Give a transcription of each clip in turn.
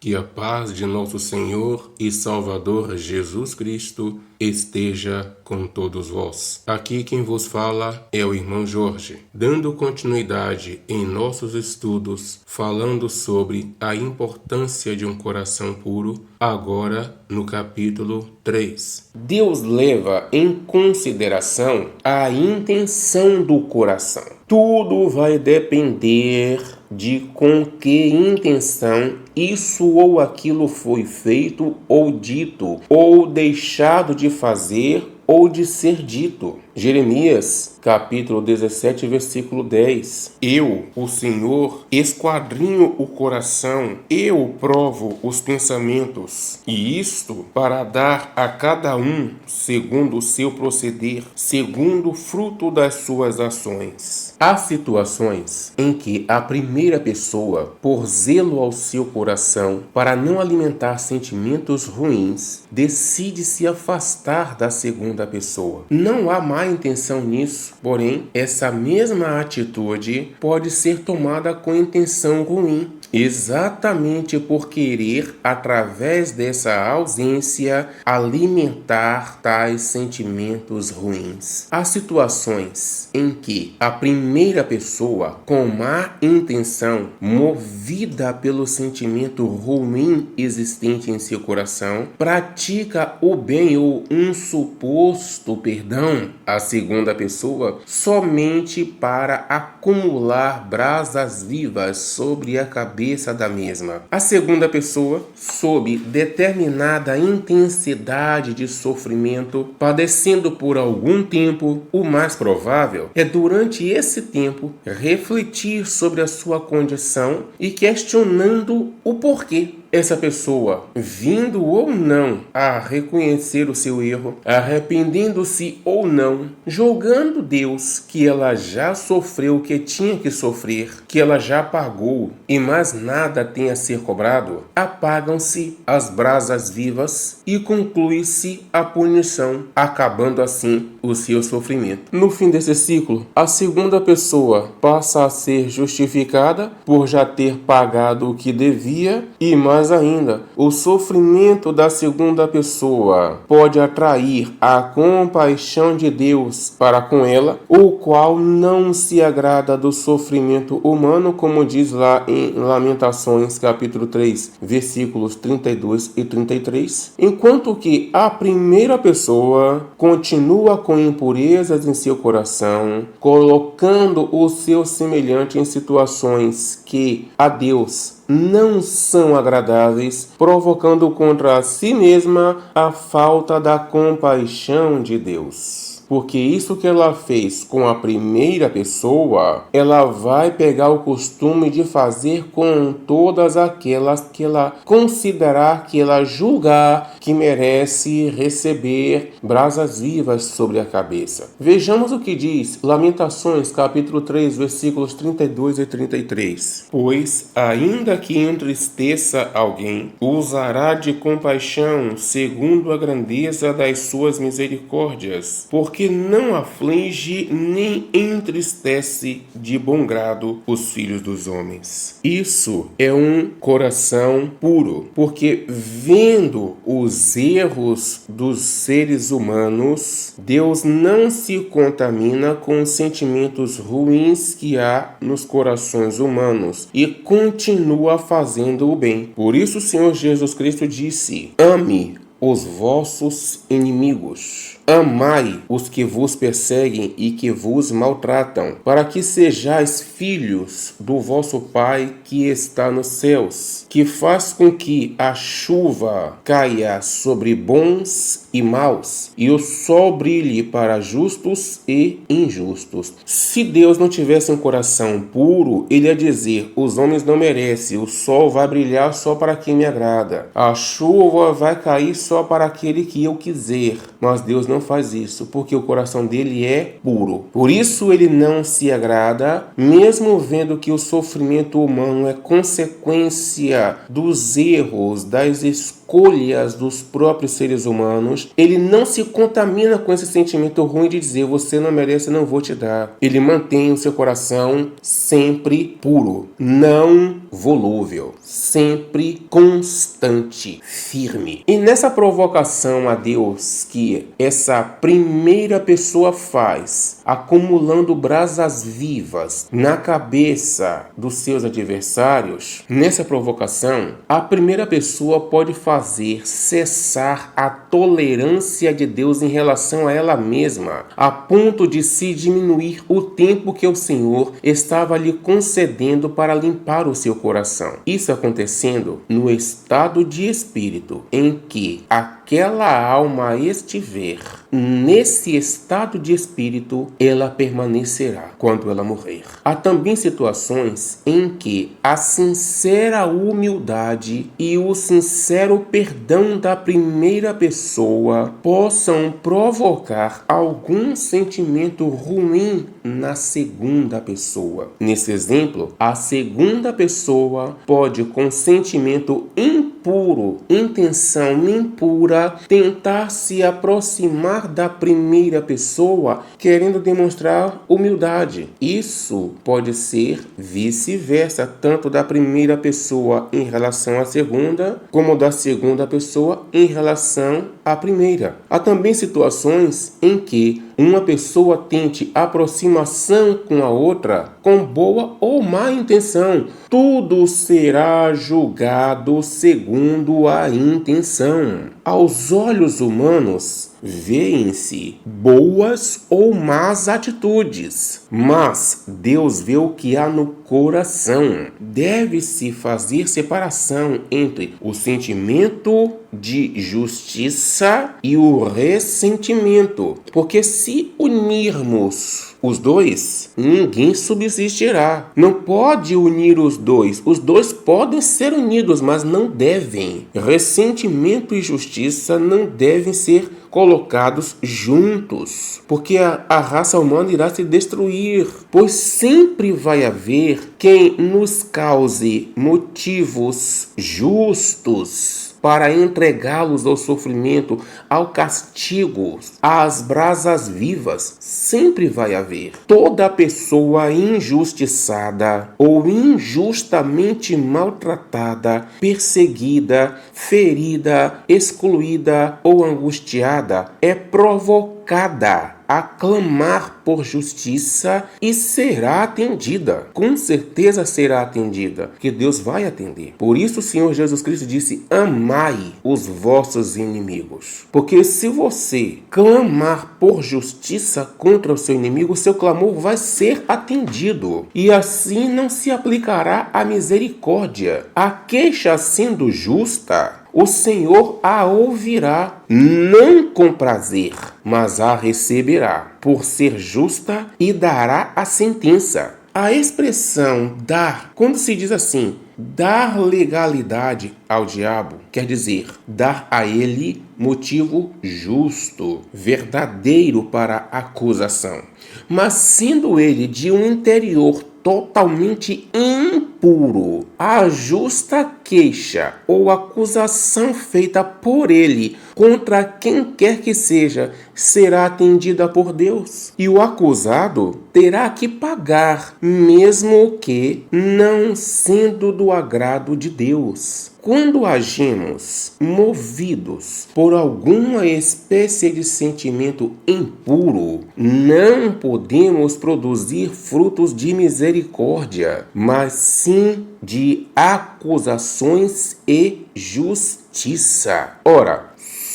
Que a paz de nosso Senhor e Salvador Jesus Cristo esteja com todos vós. Aqui quem vos fala é o irmão Jorge, dando continuidade em nossos estudos, falando sobre a importância de um coração puro, agora no capítulo 3. Deus leva em consideração a intenção do coração. Tudo vai depender de com que intenção isso ou aquilo foi feito ou dito, ou deixado de fazer ou de ser dito. Jeremias, capítulo 17, versículo 10. Eu, o Senhor, esquadrinho o coração, eu provo os pensamentos, e isto para dar a cada um, segundo o seu proceder, segundo o fruto das suas ações. Há situações em que a primeira pessoa, por zelo ao seu coração, para não alimentar sentimentos ruins, decide se afastar da segunda pessoa. Não há má intenção nisso, porém, essa mesma atitude pode ser tomada com intenção ruim, exatamente por querer, através dessa ausência, alimentar tais sentimentos ruins. Há situações em que a primeira pessoa, com má intenção, movida pelo sentimento ruim existente em seu coração, pratica o bem ou um suposto perdão à segunda pessoa somente para acumular brasas vivas sobre a cabeça da mesma. A segunda pessoa, sob determinada intensidade de sofrimento, padecendo por algum tempo, o mais provável é durante esse tempo refletir sobre a sua condição e questionando o porquê. Essa pessoa, vindo ou não a reconhecer o seu erro, arrependendo-se ou não, julgando Deus que ela já sofreu o que tinha que sofrer, que ela já pagou e mais nada tem a ser cobrado, apagam-se as brasas vivas e conclui-se a punição, acabando assim o seu sofrimento. No fim desse ciclo, a segunda pessoa passa a ser justificada por já ter pagado o que devia e mais ainda, o sofrimento da segunda pessoa pode atrair a compaixão de Deus para com ela, o qual não se agrada do sofrimento humano, como diz lá em Lamentações, capítulo 3, versículos 32 e 33, enquanto que a primeira pessoa continua com impurezas em seu coração, colocando o seu semelhante em situações que a Deus não são agradáveis, provocando contra si mesma a falta da compaixão de Deus. Porque isso que ela fez com a primeira pessoa, ela vai pegar o costume de fazer com todas aquelas que ela considerar, que ela julgar que merece receber brasas vivas sobre a cabeça. Vejamos o que diz Lamentações, capítulo 3, versículos 32 e 33. Pois, ainda que entristeça alguém, usará de compaixão segundo a grandeza das suas misericórdias, porque não aflige nem entristece de bom grado os filhos dos homens. Isso é um coração puro, porque vendo os erros dos seres humanos, Deus não se contamina com os sentimentos ruins que há nos corações humanos e continua fazendo o bem. Por isso o Senhor Jesus Cristo disse: ame os vossos inimigos. Amai os que vos perseguem e que vos maltratam, para que sejais filhos do vosso Pai que está nos céus, que faz com que a chuva caia sobre bons e maus, e o sol brilhe para justos e injustos. Se Deus não tivesse um coração puro, ele ia dizer: os homens não merecem, o sol vai brilhar só para quem me agrada, a chuva vai cair só para aquele que eu quiser. Mas Deus não não faz isso, porque o coração dele é puro. Por isso ele não se agrada, mesmo vendo que o sofrimento humano é consequência dos erros, das escolhas dos próprios seres humanos. Ele não se contamina com esse sentimento ruim de dizer: você não merece, não vou te dar. Ele mantém o seu coração sempre puro, não volúvel, sempre constante, firme. E nessa provocação a Deus que essa primeira pessoa faz, acumulando brasas vivas na cabeça dos seus adversários, nessa provocação, a primeira pessoa pode fazer cessar a tolerância de Deus em relação a ela mesma, a ponto de se diminuir o tempo que o Senhor estava lhe concedendo para limpar o seu coração. Isso acontecendo no estado de espírito em que aquela alma estiver. Nesse estado de espírito, ela permanecerá quando ela morrer. Há também situações em que a sincera humildade e o sincero perdão da primeira pessoa possam provocar algum sentimento ruim na segunda pessoa. Nesse exemplo, a segunda pessoa pode, com sentimento impuro, intenção impura, tentar se aproximar da primeira pessoa, querendo demonstrar humildade. Isso pode ser vice-versa, tanto da primeira pessoa em relação à segunda, como da segunda pessoa em relação à primeira. Há também situações em que uma pessoa tente aproximação com a outra com boa ou má intenção. Tudo será julgado segundo a intenção. Aos olhos humanos, vêem-se boas ou más atitudes, mas Deus vê o que há no coração. Deve-se fazer separação entre o sentimento de justiça e o ressentimento, porque se unirmos os dois, ninguém subsistirá. Não pode unir os dois. Os dois podem ser unidos, mas não devem. Ressentimento e justiça não devem ser colocados juntos, porque a raça humana irá se destruir, pois sempre vai haver quem nos cause motivos justos para entregá-los ao sofrimento, ao castigo, às brasas vivas. Sempre vai haver. Toda pessoa injustiçada ou injustamente maltratada, perseguida, ferida, excluída ou angustiada é provocada a clamar por justiça e será atendida. Com certeza será atendida, que Deus vai atender. Por isso o Senhor Jesus Cristo disse: amai os vossos inimigos. Porque se você clamar por justiça contra o seu inimigo, o seu clamor vai ser atendido. E assim não se aplicará a misericórdia. A queixa sendo justa, o Senhor a ouvirá, não com prazer, mas a receberá, por ser justa, e dará a sentença. A expressão dar, quando se diz assim, dar legalidade ao diabo, quer dizer, dar a ele motivo justo, verdadeiro para a acusação. Mas sendo ele de um interior totalmente impuro, a justa queixa ou acusação feita por ele contra quem quer que seja será atendida por Deus. E o acusado terá que pagar, mesmo que não sendo do agrado de Deus. Quando agimos movidos por alguma espécie de sentimento impuro, não podemos produzir frutos de misericórdia, mas sim de acusações e justiça. Ora,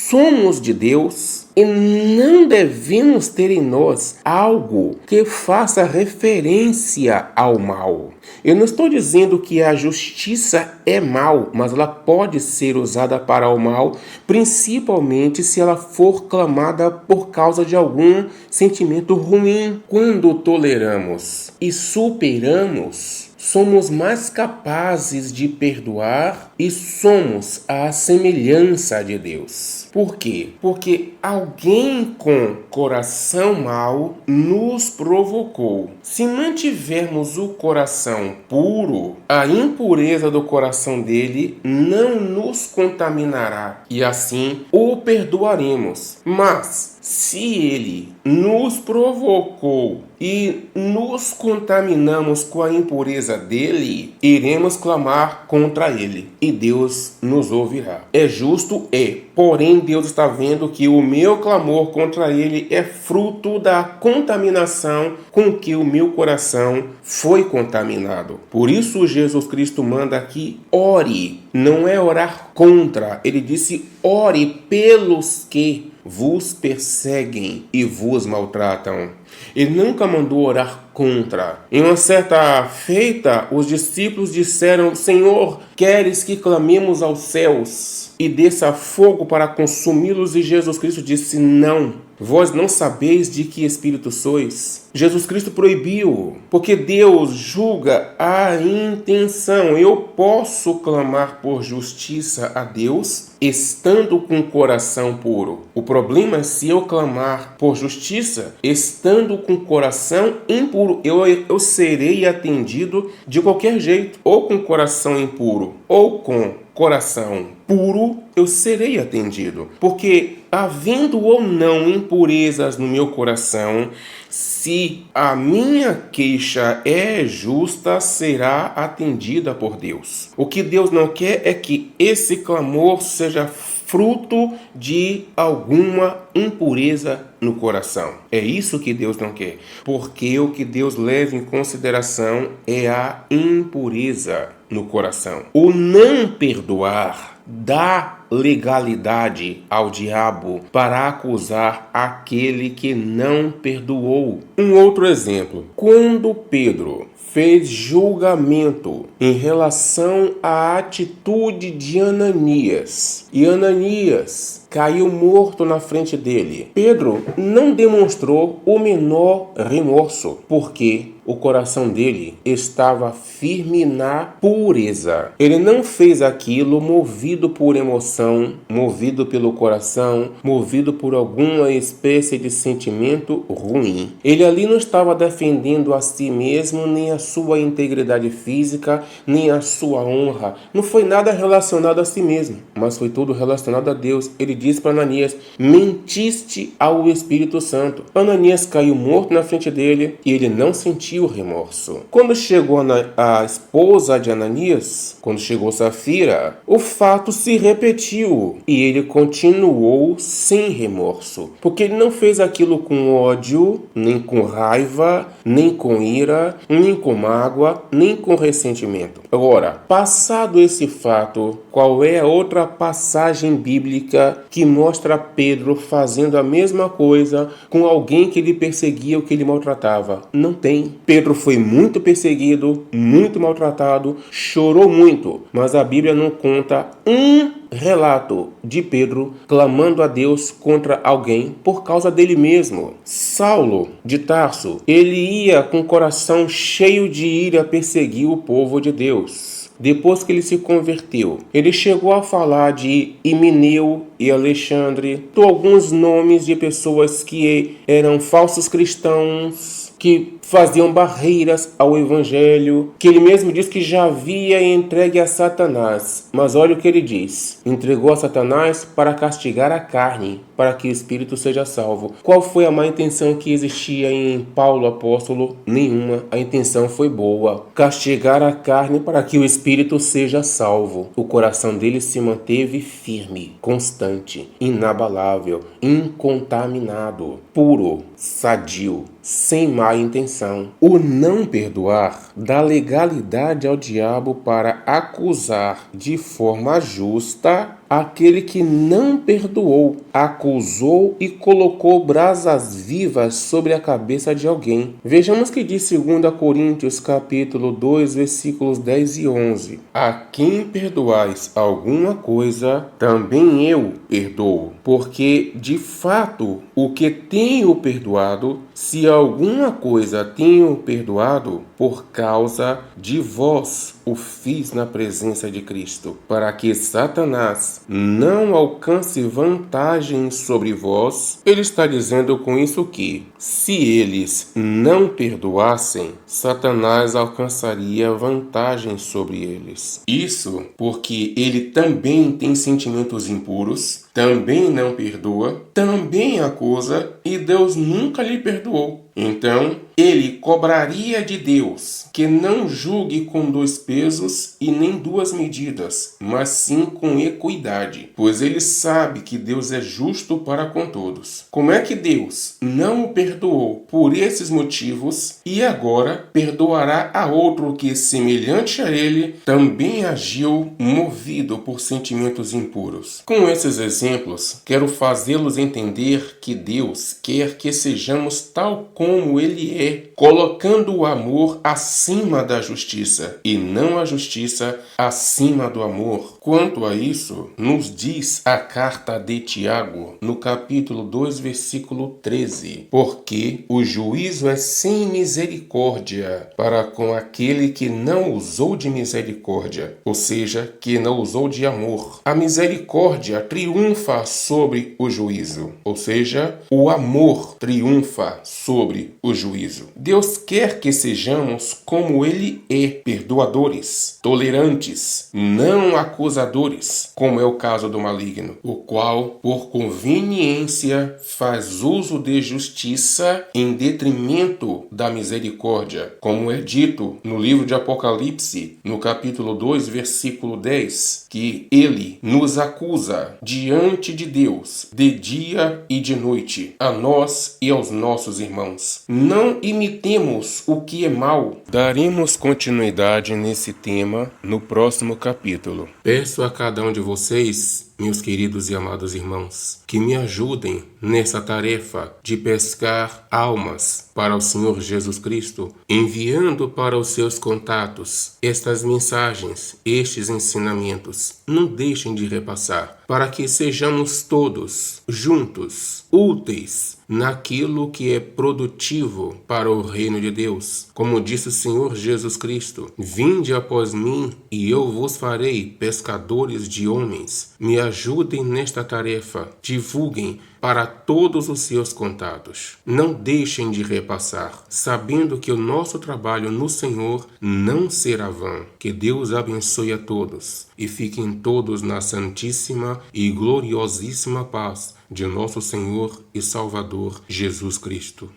somos de Deus e não devemos ter em nós algo que faça referência ao mal. Eu não estou dizendo que a justiça é mal, mas ela pode ser usada para o mal, principalmente se ela for clamada por causa de algum sentimento ruim. Quando toleramos e superamos, somos mais capazes de perdoar e somos a semelhança de Deus. Por quê? Porque alguém com coração mau nos provocou. Se mantivermos o coração puro, a impureza do coração dele não nos contaminará e assim o perdoaremos. Mas se ele nos provocou e nos contaminamos com a impureza dele, iremos clamar contra ele e Deus nos ouvirá. É justo? É. Porém, Deus está vendo que o meu clamor contra ele é fruto da contaminação com que o meu coração foi contaminado. Por isso, Jesus Cristo manda que ore. Não é orar contra. Ele disse: ore pelos que vos perseguem e vos maltratam. Ele nunca mandou orar contra. Em uma certa feita, os discípulos disseram: Senhor, queres que clamemos aos céus e desça fogo para consumi-los? E Jesus Cristo disse: não. Vós não sabeis de que espírito sois? Jesus Cristo proibiu, porque Deus julga a intenção. Eu posso clamar por justiça a Deus estando com o coração puro. O problema é se eu clamar por justiça estando com o coração impuro. Eu serei atendido de qualquer jeito, ou com coração impuro, ou com coração puro, eu serei atendido. Porque havendo ou não impurezas no meu coração, se a minha queixa é justa, será atendida por Deus. O que Deus não quer é que esse clamor seja fruto de alguma impureza no coração. É isso que Deus não quer. Porque o que Deus leva em consideração é a impureza no coração. O não perdoar dá legalidade ao diabo para acusar aquele que não perdoou. Um outro exemplo. Quando Pedro fez julgamento em relação à atitude de Ananias, e Ananias caiu morto na frente dele, Pedro não demonstrou o menor remorso, porque o coração dele estava firme na pureza. Ele não fez aquilo movido por emoção, movido pelo coração, movido por alguma espécie de sentimento ruim. Ele ali não estava defendendo a si mesmo, nem a sua integridade física, nem a sua honra. Não foi nada relacionado a si mesmo, mas foi tudo relacionado a Deus. Ele disse para Ananias: mentiste ao Espírito Santo. Ananias caiu morto na frente dele e ele não sentiu remorso. Quando chegou a esposa de Ananias, quando chegou Safira, o fato se repetiu e ele continuou sem remorso, porque ele não fez aquilo com ódio, nem com raiva, nem com ira, nem com mágoa, nem com ressentimento. Agora, passado esse fato, qual é a outra passagem bíblica que mostra Pedro fazendo a mesma coisa com alguém que ele perseguia ou que ele maltratava? Não tem. Pedro foi muito perseguido, muito maltratado, chorou muito, mas a Bíblia não conta um relato de Pedro clamando a Deus contra alguém por causa dele mesmo. Saulo de Tarso, ele ia com o coração cheio de ira perseguir o povo de Deus. Depois que ele se converteu, ele chegou a falar de Himeneu e Alexandre, alguns nomes de pessoas que eram falsos cristãos, que faziam barreiras ao evangelho, que ele mesmo diz que já havia entregue a Satanás. Mas olha o que ele diz: entregou a Satanás para castigar a carne, para que o espírito seja salvo. Qual foi a má intenção que existia em Paulo apóstolo? Nenhuma. A intenção foi boa: castigar a carne para que o espírito seja salvo. O coração dele se manteve firme, constante, inabalável, incontaminado, puro, sadio, sem má intenção. O não perdoar dá legalidade ao diabo para acusar de forma justa aquele que não perdoou, acusou e colocou brasas vivas sobre a cabeça de alguém. Vejamos que diz 2 Coríntios capítulo 2, versículos 10 e 11. A quem perdoais alguma coisa, também eu perdoo, porque de fato o que tenho perdoado, se alguma coisa tenho perdoado, por causa de vós o fiz na presença de Cristo, para que Satanás não alcance vantagem sobre vós. Ele está dizendo com isso que, se eles não perdoassem, Satanás alcançaria vantagem sobre eles. Isso porque ele também tem sentimentos impuros, também não perdoa, também acusa e Deus nunca lhe perdoou. Então, ele cobraria de Deus que não julgue com 2 pesos e nem 2 medidas, mas sim com equidade, pois ele sabe que Deus é justo para com todos. Como é que Deus não o perdoou por esses motivos e agora perdoará a outro que, semelhante a ele, também agiu movido por sentimentos impuros? Com esses exemplos, quero fazê-los entender que Deus quer que sejamos tal como Ele é, colocando o amor acima da justiça e não a justiça acima do amor. Quanto a isso, nos diz a carta de Tiago, no capítulo 2, versículo 13: porque o juízo é sem misericórdia para com aquele que não usou de misericórdia, ou seja, que não usou de amor. A misericórdia triunfa sobre o juízo, ou seja, o amor triunfa sobre o juízo. Deus quer que sejamos como Ele é, perdoadores, tolerantes, não acusadores, como é o caso do maligno, o qual, por conveniência, faz uso de justiça em detrimento da misericórdia, como é dito no livro de Apocalipse, no capítulo 2, versículo 10, que ele nos acusa diante de Deus de dia e de noite, a nós e aos nossos irmãos. Não imitemos o que é mal. Daremos continuidade nesse tema no próximo capítulo. Peço a cada um de vocês, meus queridos e amados irmãos, que me ajudem nessa tarefa de pescar almas para o Senhor Jesus Cristo, enviando para os seus contatos estas mensagens, estes ensinamentos. Não deixem de repassar, para que sejamos todos juntos, úteis naquilo que é produtivo para o reino de Deus. Como disse o Senhor Jesus Cristo: vinde após mim e eu vos farei pescadores de homens. Me ajudem nesta tarefa, divulguem para todos os seus contatos. Não deixem de repassar, sabendo que o nosso trabalho no Senhor não será vão. Que Deus abençoe a todos e fiquem todos na santíssima e gloriosíssima paz de nosso Senhor e Salvador Jesus Cristo.